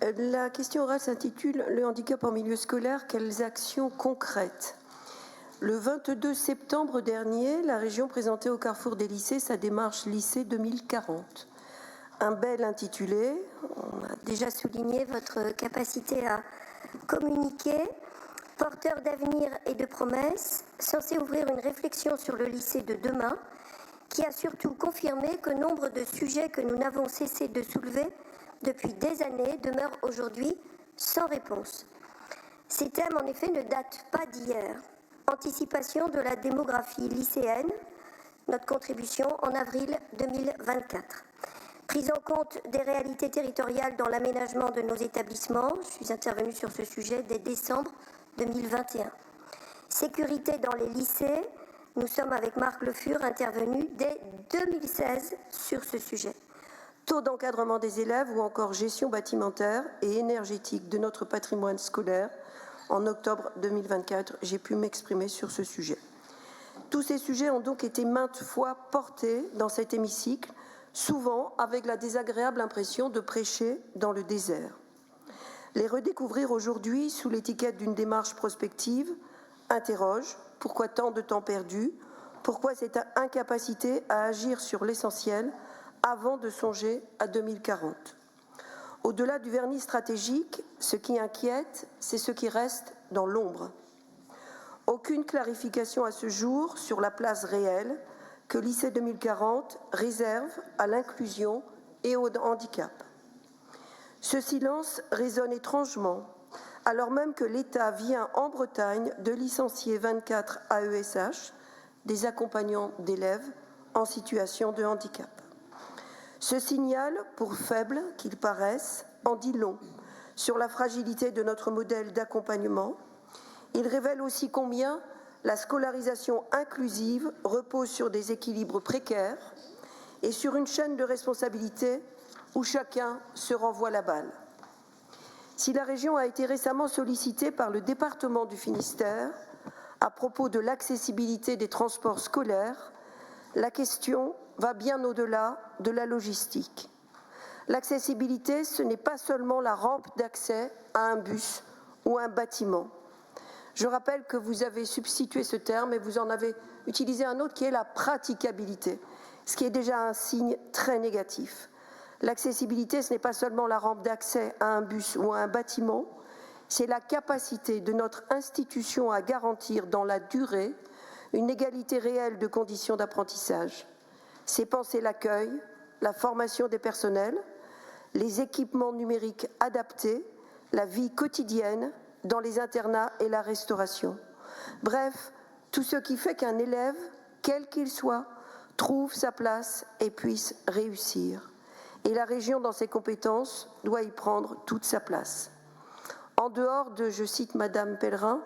La question orale s'intitule « Le handicap en milieu scolaire, quelles actions concrètes ?» Le 22 septembre dernier, la région présentait au Carrefour des lycées sa démarche Lycée 2040. Un bel intitulé. On a déjà souligné votre capacité à communiquer, porteur d'avenir et de promesses, censé ouvrir une réflexion sur le lycée de demain, qui a surtout confirmé que nombre de sujets que nous n'avons cessé de soulever depuis des années demeurent aujourd'hui sans réponse. Ces thèmes, en effet, ne datent pas d'hier. Anticipation de la démographie lycéenne, notre contribution en avril 2024. Prise en compte des réalités territoriales dans l'aménagement de nos établissements, je suis intervenue sur ce sujet dès décembre 2021. Sécurité dans les lycées, nous sommes avec Marc Le Fur intervenus dès 2016 sur ce sujet. Taux d'encadrement des élèves ou encore gestion bâtimentaire et énergétique de notre patrimoine scolaire. En octobre 2024, j'ai pu m'exprimer sur ce sujet. Tous ces sujets ont donc été maintes fois portés dans cet hémicycle, souvent avec la désagréable impression de prêcher dans le désert. Les redécouvrir aujourd'hui sous l'étiquette d'une démarche prospective interroge pourquoi tant de temps perdu, pourquoi cette incapacité à agir sur l'essentiel avant de songer à 2040. Au-delà du vernis stratégique, ce qui inquiète, c'est ce qui reste dans l'ombre. Aucune clarification à ce jour sur la place réelle que Lycée 2040 réserve à l'inclusion et au handicap. Ce silence résonne étrangement, alors même que l'État vient en Bretagne de licencier 24 AESH, des accompagnants d'élèves en situation de handicap. Ce signal, pour faible qu'il paraisse, en dit long sur la fragilité de notre modèle d'accompagnement. Il révèle aussi combien la scolarisation inclusive repose sur des équilibres précaires et sur une chaîne de responsabilité où chacun se renvoie la balle. Si la région a été récemment sollicitée par le département du Finistère à propos de l'accessibilité des transports scolaires, la question va bien au-delà de la logistique. L'accessibilité, ce n'est pas seulement la rampe d'accès à un bus ou un bâtiment. Je rappelle que vous avez substitué ce terme et vous en avez utilisé un autre qui est la praticabilité, ce qui est déjà un signe très négatif. L'accessibilité, ce n'est pas seulement la rampe d'accès à un bus ou à un bâtiment, c'est la capacité de notre institution à garantir dans la durée une égalité réelle de conditions d'apprentissage. C'est penser l'accueil, la formation des personnels, les équipements numériques adaptés, la vie quotidienne dans les internats et la restauration. Bref, tout ce qui fait qu'un élève, quel qu'il soit, trouve sa place et puisse réussir. Et la région, dans ses compétences, doit y prendre toute sa place. En dehors de, je cite Madame Pellerin,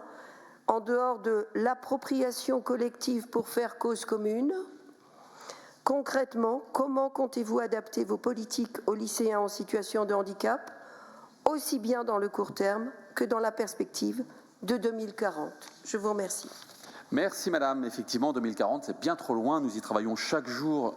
en dehors de l'appropriation collective pour faire cause commune, concrètement, comment comptez-vous adapter vos politiques aux lycéens en situation de handicap, aussi bien dans le court terme que dans la perspective de 2040 ? Je vous remercie. Merci Madame. Effectivement, 2040, c'est bien trop loin. Nous y travaillons chaque jour